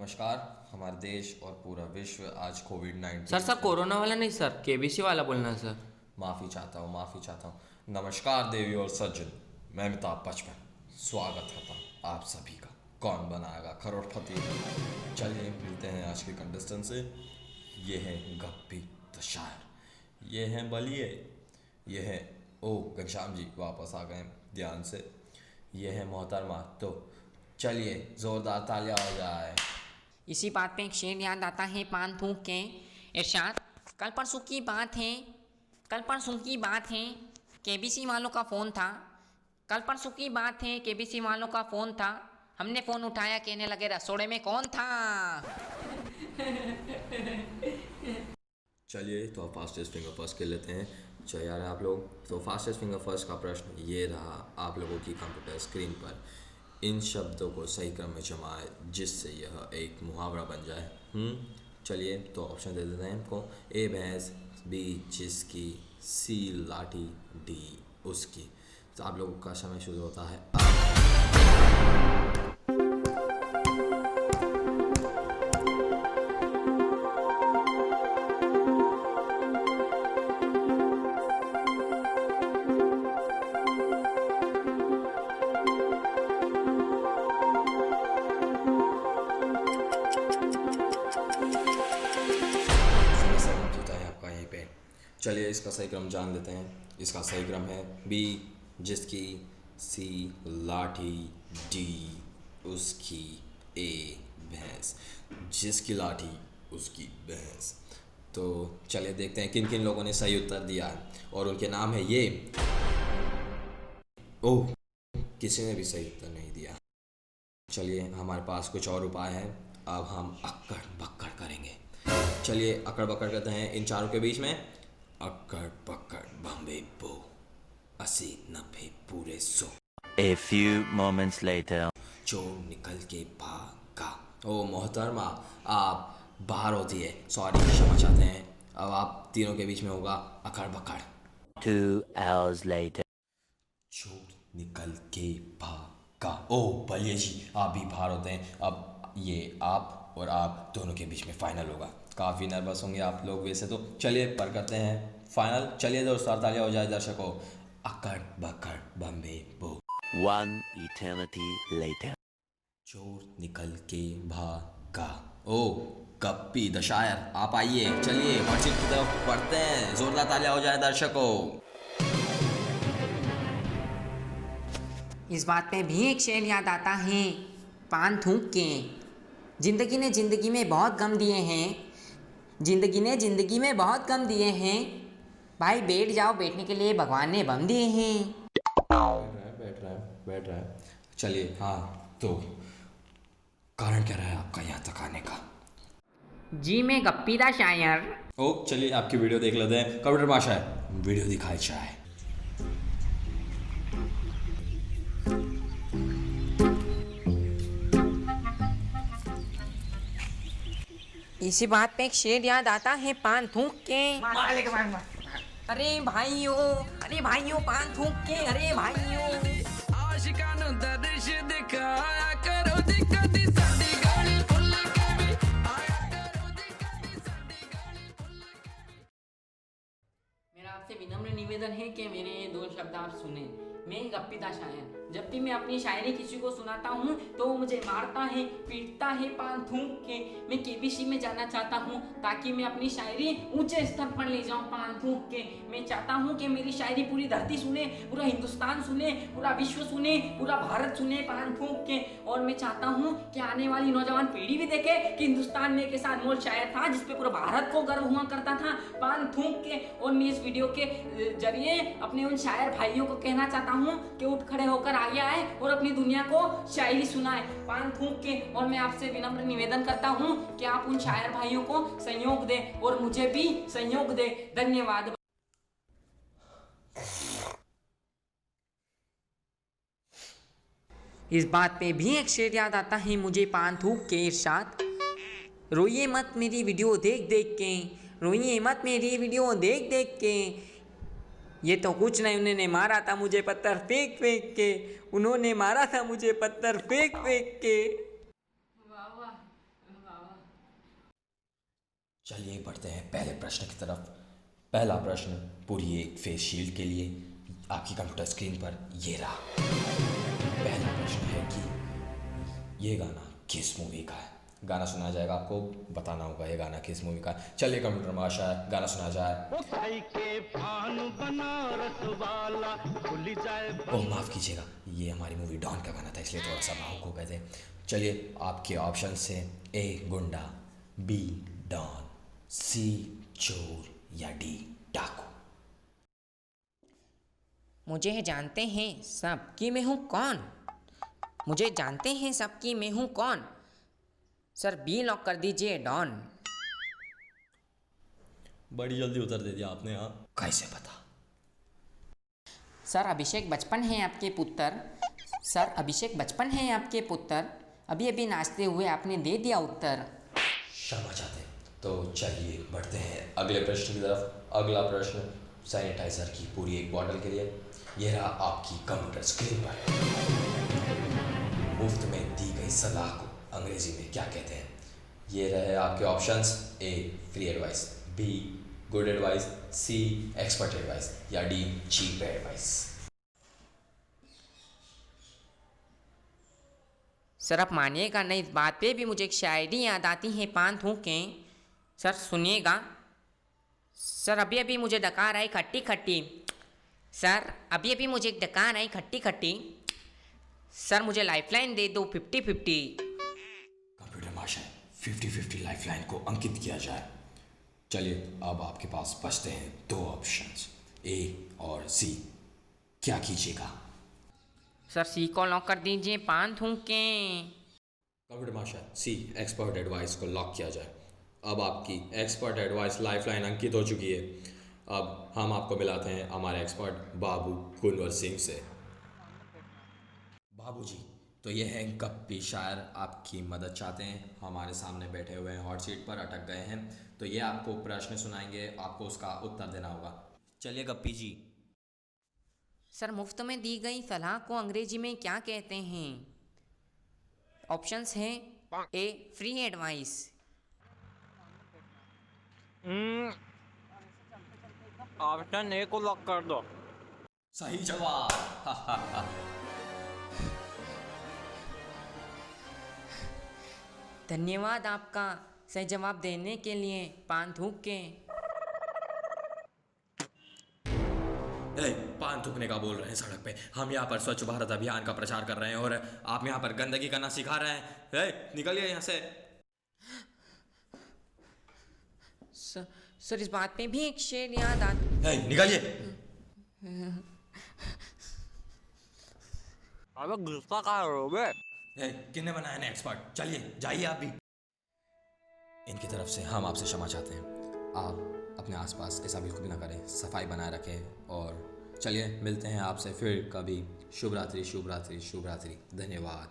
नमस्कार। हमारे देश और पूरा विश्व आज कोविड-19 सर कोरोना वाला नहीं सर, केबीसी वाला बोलना सर। माफ़ी चाहता हूँ। नमस्कार देवी और सज्जन, मैं अमिताभ बच्चन स्वागत करता हूँ आप सभी का। कौन बनाएगा करोड़पति। चलिए मिलते हैं आज के कंटेस्टेंट से। ये है गप्पी द शायर, ये हैं बलिए, ये है ओ घनश्याम जी वापस आ गए ध्यान से, ये है मोहतरमा। तो चलिए ज़ोरदार तालियां हो जाए। इसी बात पे एक शेर याद आता है पान थूक के। इरशाद, कल परसों की बात है केबीसी वालों का फ़ोन था। केबीसी वालों का फ़ोन था। हमने फ़ोन उठाया, कहने लगे रसोड़े में कौन था। चलिए तो आप फास्टेस्ट फिंगर फर्स्ट खेल लेते हैं। तैयार हैं आप लोग? तो फास्टेस्ट फिंगर फर्स्ट का प्रश्न ये रहा आप लोगों की कंप्यूटर स्क्रीन पर। इन शब्दों को सही क्रम में जमाए जिससे यह एक मुहावरा बन जाए। चलिए तो ऑप्शन दे देते हैं हमको। ए भैंस, बी जिसकी, सी लाठी, डी उसकी। तो आप लोगों का समय शुरू होता है चलिए इसका सही क्रम जान लेते हैं। इसका सही क्रम है बी जिसकी, सी लाठी, डी उसकी, ए भैंस। जिसकी लाठी उसकी भैंस। तो चलिए देखते हैं किन किन लोगों ने सही उत्तर दिया है और उनके नाम है ये। ओह, किसी ने भी सही उत्तर नहीं दिया। चलिए हमारे पास कुछ और उपाय हैं। अब हम अक्कड़ बक्कड़ करेंगे। चलिए अक्कड़ बक्कड़ करते हैं इन चारों के बीच में। अक्कड़ बक्कड़ बम्बे बो, 80-90 पूरे 100। A few moments later. चोर निकल के भागा। ओ मोहतरमा, आप बाहर होती है, सॉरी क्षमा चाहते हैं। अब आप तीनों के बीच में होगा अक्कड़ बक्कड़। 2 hours later. चोर निकल के भागा। ओ बलिए जी, आप भी बाहर होते हैं। अब ये आप और आप दोनों के बीच में फाइनल होगा। काफ़ी नर्वस होंगे आप लोग वैसे तो। चलिए पर करते हैं फाइनल। चलिए दोस्तों तालियां हो जाए दर्शकों। अक्कड़ बक्कड़ बम्बे बो। 1 eternity later. चोर निकल के भागा। ओ गप्पी द शायर, आप आइए। चलिए मस्जिद की तरफ बढ़ते हैं। जोरदार तालियां हो जाए दर्शकों। इस बात पे भी एक शेर याद आता है पान थूक के। जिंदगी ने जिंदगी में बहुत गम दिए हैं। जिंदगी में बहुत गम दिए हैं। भाई बैठ जाओ, बैठने के लिए भगवान ने बम दिए हैं। बैठ रहा है। चलिए हाँ, तो कारण क्या रहा है आपका यहाँ तक आने का? जी मैं गप्पी दा शायर। ओ चलिए आपकी वीडियो देख लेते हैं। कंप्यूटर भाषा है, वीडियो दिखाई जाए। इसी बात पे एक शेर याद आता है पान थूक के। अरे भाइयों पान थूक के। अरे भाइयों आशिकानो दर्श दिखाया करो, दिक्कत साडी गाड़ी भुल के भी आया करो, दिक्कत साडी गाड़ी भुल के। मेरा आपसे विनम्र निवेदन है कि मेरे ये 2 शब्द आप सुने। मैं गप्पी दा शायर। जब भी मैं अपनी शायरी किसी को सुनाता हूँ तो वो मुझे मारता है, पीटता है पान थूक के। मैं केबीसी में जाना चाहता हूँ ताकि मैं अपनी शायरी ऊंचे स्तर पर ले जाऊँ पान थूक के। मैं चाहता हूँ कि मेरी शायरी पूरी धरती सुने, पूरा हिंदुस्तान सुने, पूरा विश्व सुने, पूरा भारत सुने पान थूक के। और मैं चाहता हूँ कि आने वाली नौजवान पीढ़ी भी देखे कि हिंदुस्तान में एक ऐसा अनमोल शायर था जिसपे पूरा भारत को गर्व हुआ करता था पान थूक के। और मैं इस वीडियो के जरिए अपने उन शायर भाइयों को कहना चाहता हूँ कि उठ खड़े होकर आगे आए और अपनी दुनिया को शायरी सुनाए पान थूक के। और मैं आपसे विनम्र निवेदन करता हूँ कि आप उन शायर भाइयों को सहयोग दें और मुझे भी सहयोग दें। धन्यवाद। इस बात पे भी एक शेर याद आता है मुझे पान थूक के। इरशाद, रोइए मत मेरी वीडियो देख देख के। रोइए मत मेरी वीडियो देख देख के। ये तो कुछ नहीं, उन्होंने मारा था मुझे पत्थर फेंक फेंक के। उन्होंने मारा था मुझे पत्थर फेंक फेंक के। वाह वाह चलिए बढ़ते हैं पहले प्रश्न की तरफ। पहला प्रश्न पूरी एक फेस शील्ड के लिए आपकी कंप्यूटर स्क्रीन पर ये रहा। पहला प्रश्न है कि ये गाना किस मूवी का है। गाना सुनाया जाएगा, आपको बताना होगा ये गाना किस मूवी का है। चलिए कंप्यूटर माशा गाना सुनाया जाए। ओह माफ़ कीजिएगा, ये हमारी मूवी डॉन का गाना था, इसलिए थोड़ा सा भावुक हो गए थे। चलिए आपके ऑप्शन से ए गुंडा, बी डॉन, सी चोर या डी डाकू। मुझे जानते हैं सब कि मैं हूँ कौन। मुझे जानते हैं सब कि मैं हूँ कौन। सर बी लॉक कर दीजिए डॉन। बड़ी जल्दी उत्तर दे दिया आपने। हाँ, कैसे पता? सर अभिषेक बचपन है आपके पुत्र। सर अभिषेक बचपन है आपके पुत्र। अभी अभी नाचते हुए आपने दे दिया उत्तर। क्षमा चाहते हैं। तो चलिए बढ़ते हैं अगले प्रश्न की तरफ। अगला प्रश्न सैनिटाइजर की पूरी एक बॉटल के लिए। यह रहा आपकी कंप्यूटर स्क्रीन पर। मुफ्त में दी गई सलाह को अंग्रेजी में क्या कहते हैं? ये रहे आपके options. A free advice, B good advice, C expert advice या डी चीप एडवाइस। सर आप मानिएगा नहीं, इस बात पे भी मुझे एक शायरी याद आती है पान थूके। सर सुनिएगा। सर अभी अभी मुझे डकार आई खट्टी खट्टी। सर अभी अभी मुझे डकार आई खट्टी खट्टी। सर मुझे लाइफलाइन दे दो 50-50। कंप्यूटर माशाएं 50-50 लाइफलाइन को अंकित किया जाए। चलिए अब आपके पास बचते हैं दो ऑप्शंस, ए और सी। क्या कीजिएगा? सर सी को लॉक कर दीजिए पान थूके। कंप्यूटर माशा सी एक्सपर्ट एडवाइस को लॉक किया जाए। अब आपकी एक्सपर्ट एडवाइस लाइफलाइन अंकित हो चुकी है। अब हम आपको मिलाते हैं हमारे एक्सपर्ट बाबू कुंवर सिंह से। बाबू जी, तो ये हैं गप्पी शायर, आपकी मदद चाहते हैं। हमारे सामने बैठे हुए हैं, हॉट सीट पर अटक गए हैं। तो ये आपको प्रश्न सुनाएंगे, आपको उसका उत्तर देना होगा। चलिए गप्पी जी। सर मुफ्त में दी गई सलाह को अंग्रेजी में क्या कहते हैं? ऑप्शंस हैं ए फ्री एडवाइस, ऑप्शन ए को लॉक कर दो। सही जवाब। धन्यवाद आपका सही जवाब देने के लिए पान थूक के। पान थूकने का बोल रहे हैं सड़क पे। हम यहाँ पर स्वच्छ भारत अभियान का प्रचार कर रहे हैं और आप यहाँ पर गंदगी करना सिखा रहे हैं। निकलिए यहाँ से। सर इस बात पे भी एक शेर याद आता। निकलिए। अबे गुस्सा कहाँ हो बे? किसने बनाया ना एक्सपर्ट? चलिए जाइए आप भी। इनकी तरफ से हम आपसे क्षमा चाहते हैं। आप अपने आसपास ऐसा बिल्कुल भी ना करें, सफाई बनाए रखें। और चलिए मिलते हैं आपसे फिर कभी। शुभ रात्रि, शुभ रात्रि, शुभ रात्रि। धन्यवाद।